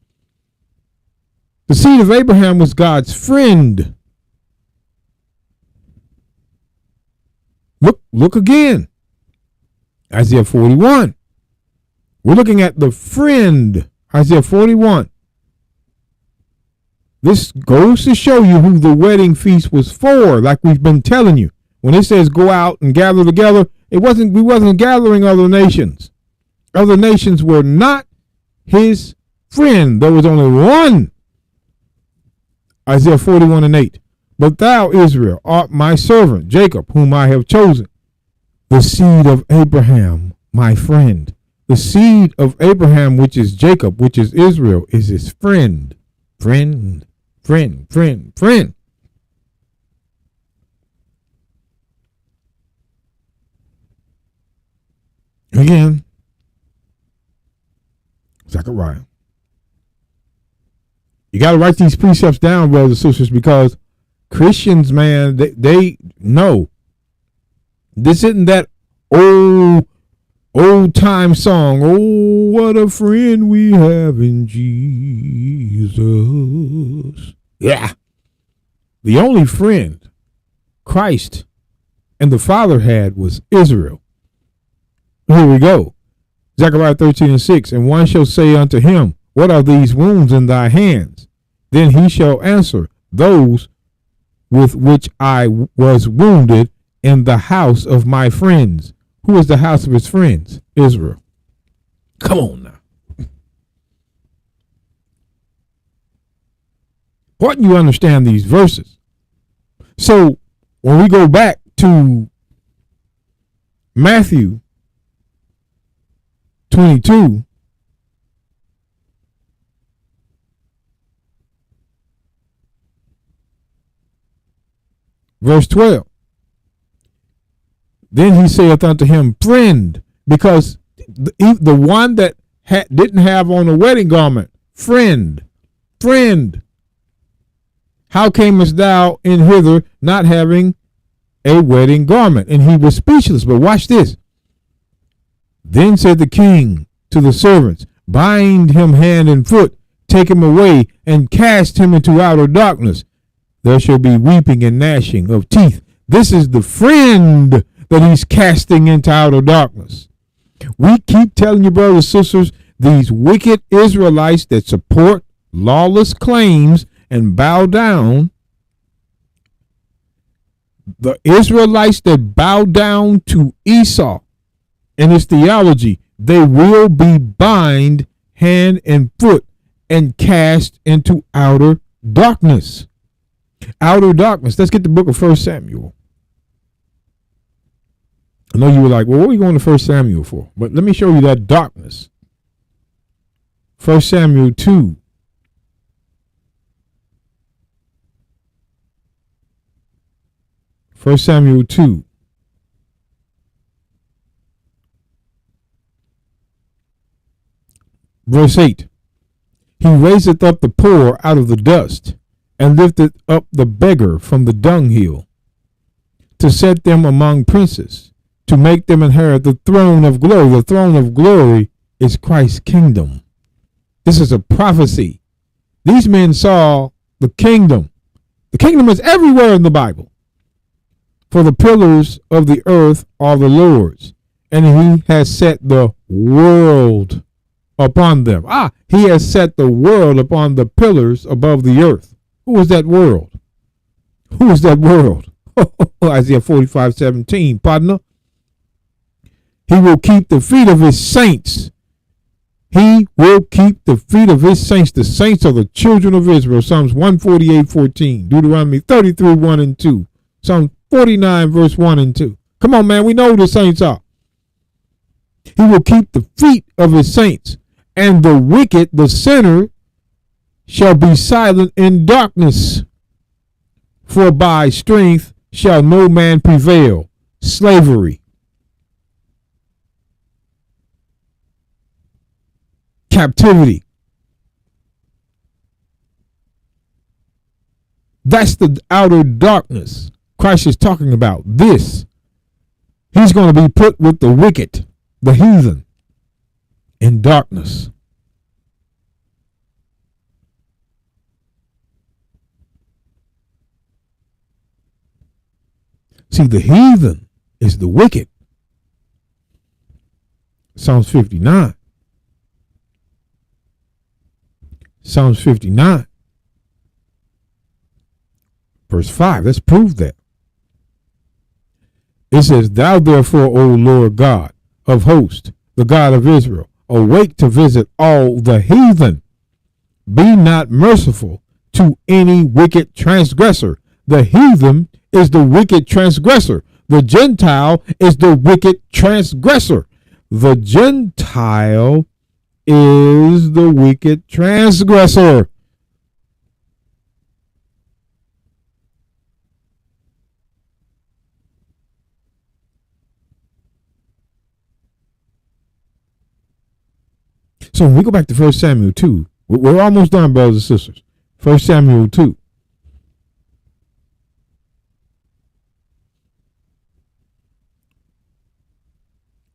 The seed of Abraham was God's friend. Look again. Isaiah 41. We're looking at the friend. Isaiah 41. This goes to show you who the wedding feast was for, like we've been telling you. When it says go out and gather together, we wasn't gathering other nations. Other nations were not his friend. There was only one. Isaiah 41:8. But thou, Israel, art my servant, Jacob, whom I have chosen. The seed of Abraham, my friend. The seed of Abraham, which is Jacob, which is Israel, is his friend. Friend. Again, Zechariah. You got to write these precepts down, brothers and sisters, because Christians, man, they know this isn't that old time song. Oh, what a friend we have in Jesus. Yeah. The only friend Christ and the Father had was Israel. Here we go. Zechariah 13:6. And one shall say unto him, what are these wounds in thy hands? Then he shall answer, those with which I was wounded in the house of my friends. Who is the house of his friends? Israel. Come on now. Why don't you understand these verses? So when we go back to Matthew 22, verse 12. Then he saith unto him, friend, because the one that didn't have on a wedding garment, friend, how camest thou in hither not having a wedding garment? And he was speechless. But watch this. Then said the king to the servants, bind him hand and foot, take him away, and cast him into outer darkness. There shall be weeping and gnashing of teeth. This is the friend that he's casting into outer darkness. We keep telling you, brothers and sisters, these wicked Israelites that support lawless claims and bow down, the Israelites that bow down to Esau and his theology, they will be bind hand and foot and cast into outer darkness. Outer darkness. Let's get the book of 1 Samuel. I know you were like, well, what are we going to 1 Samuel for? But let me show you that darkness. 1 Samuel 2. First Samuel 2. Verse 8. He raiseth up the poor out of the dust, and lifteth up the beggar from the dunghill, to set them among princes, to make them inherit the throne of glory. The throne of glory is Christ's kingdom. This is a prophecy. These men saw the kingdom. The kingdom is everywhere in the Bible. For the pillars of the earth are the Lord's, and he has set the world upon them. He has set the world upon the pillars above the earth. Who is that world? Who is that world? Isaiah 45:17, partner. He will keep the feet of his saints. He will keep the feet of his saints. The saints are the children of Israel. Psalms 148:14. Deuteronomy 33:1 and 2. Psalm 49 verse 1 and 2. Come on, man. We know who the saints are. He will keep the feet of his saints. And the wicked, the sinner, shall be silent in darkness. For by strength shall no man prevail. Slavery. Captivity. That's the outer darkness Christ is talking about. This. He's going to be put with the wicked, the heathen, in darkness. See, the heathen is the wicked. Psalms 59. Psalms 59. Verse 5. Let's prove that. It says, Thou therefore, O Lord God of hosts, the God of Israel, awake to visit all the heathen. Be not merciful to any wicked transgressor. The heathen is the wicked transgressor. The Gentile is the wicked transgressor. The Gentile is the wicked transgressor. So when we go back to 1 Samuel 2, we're almost done, brothers and sisters. 1 Samuel 2.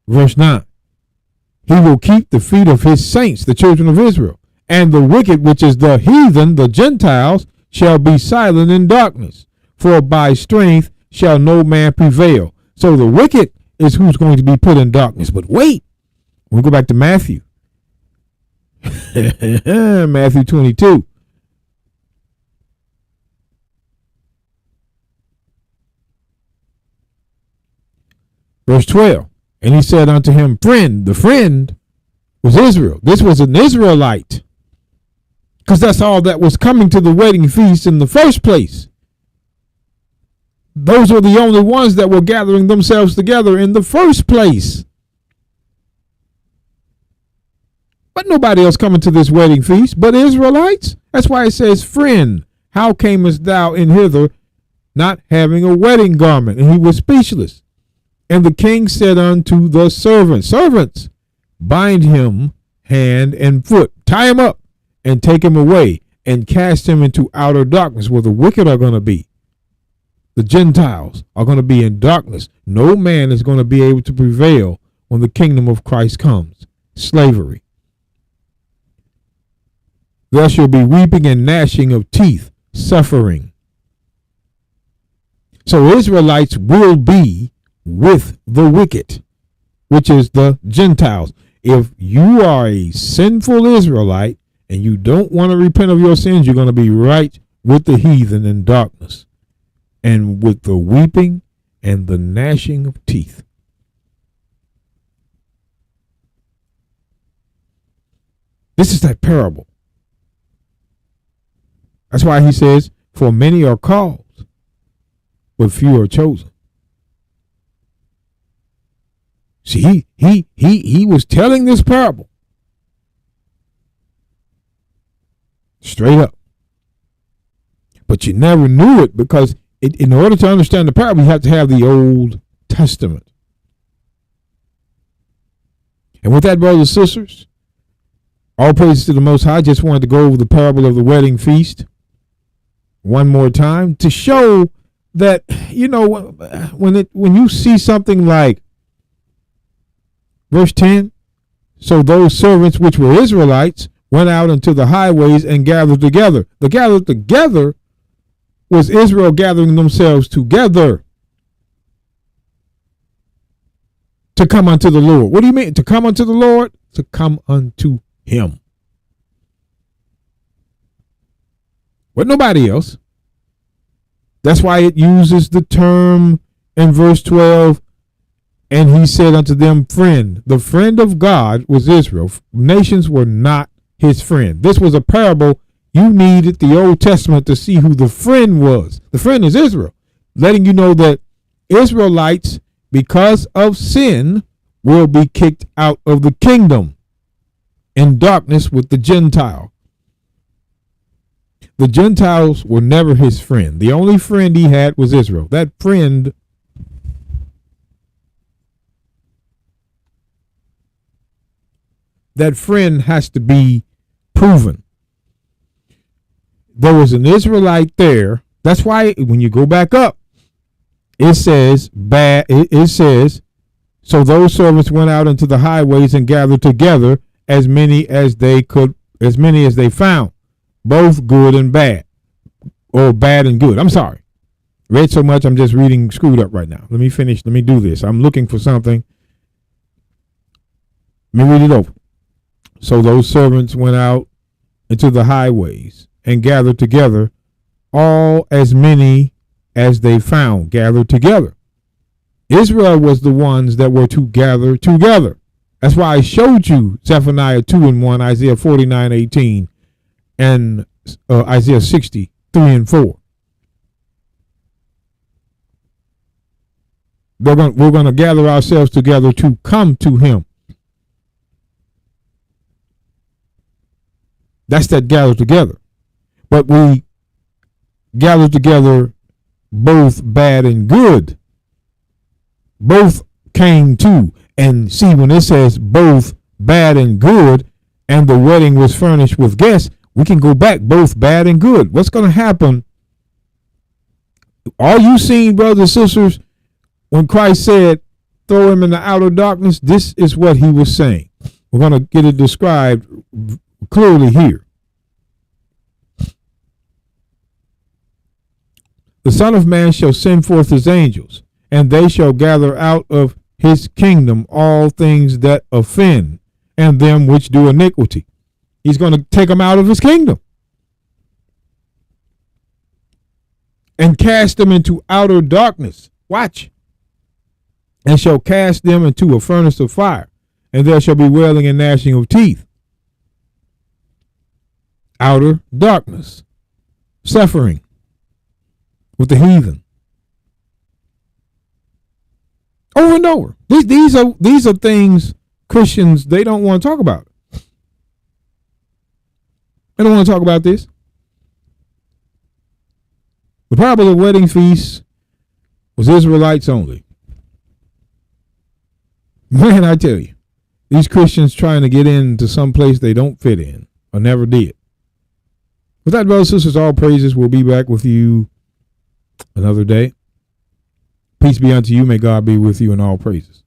Verse 9. He will keep the feet of his saints, the children of Israel, and the wicked, which is the heathen, the Gentiles, shall be silent in darkness, for by strength shall no man prevail. So the wicked is who's going to be put in darkness. But wait, we go back to Matthew. Matthew 22. Verse 12. And he said unto him, Friend, the friend was Israel. This was an Israelite. Because that's all that was coming to the wedding feast in the first place. Those were the only ones that were gathering themselves together in the first place. But nobody else coming to this wedding feast but Israelites. That's why it says, Friend, how camest thou in hither, not having a wedding garment? And he was speechless. And the king said unto the servants, bind him hand and foot, tie him up, and take him away, and cast him into outer darkness, where the wicked are going to be. The Gentiles are going to be in darkness. No man is going to be able to prevail when the kingdom of Christ comes. Slavery. There shall be weeping and gnashing of teeth, suffering. So Israelites will be with the wicked, which is the Gentiles. If you are a sinful Israelite and you don't want to repent of your sins, you're going to be right with the heathen in darkness and with the weeping and the gnashing of teeth. This is that parable. That's why he says, for many are called, but few are chosen. See, he was telling this parable straight up. But you never knew it because in order to understand the parable, you have to have the Old Testament. And with that, brothers and sisters, all praises to the Most High. I just wanted to go over the parable of the wedding feast one more time to show that, you know, when you see something like verse 10, so those servants which were Israelites went out into the highways and gathered together. The gathered together was Israel gathering themselves together to come unto the Lord. What do you mean? To come unto the Lord? To come unto him. But nobody else. That's why it uses the term in verse 12, and he said unto them, friend. The friend of God was Israel. Nations were not his friend. This was a parable. You needed the Old Testament to see who the friend was. The friend is Israel, letting you know that Israelites, because of sin, will be kicked out of the kingdom in darkness with the Gentile. The Gentiles were never his friend. The only friend he had was Israel. That friend has to be proven. There was an Israelite there That's why when you go back up, it says bad. It says, so those servants went out into the highways and gathered together as many as they found, both good and bad, or bad and good. I'm sorry. Read so much, I'm just reading screwed up right now. Let me finish. Let me do this. I'm looking for something. Let me read it over. So those servants went out into the highways and gathered together all as many as they found, gathered together. Israel was the ones that were to gather together. That's why I showed you Zephaniah 2:1, Isaiah 49:18, and Isaiah 60:3-4. We're going to gather ourselves together to come to him. That's that gather together. But we gather together both bad and good. Both came to. And see, when it says both bad and good, and the wedding was furnished with guests, we can go back both bad and good. What's going to happen? All you seen, brothers and sisters, when Christ said, throw him in the outer darkness, this is what he was saying. We're going to get it described clearly here. The Son of Man shall send forth his angels, and they shall gather out of his kingdom all things that offend, and them which do iniquity. He's going to take them out of his kingdom and cast them into outer darkness. Watch. And shall cast them into a furnace of fire, and there shall be wailing and gnashing of teeth. Outer darkness, suffering with the heathen. Over and over. These are things Christians, they don't want to talk about. They don't want to talk about this. The parable of the wedding feast was Israelites only. Man, I tell you, these Christians trying to get into some place they don't fit in or never did. With that, brothers and sisters, all praises. We'll be back with you another day. Peace be unto you. May God be with you in all praises.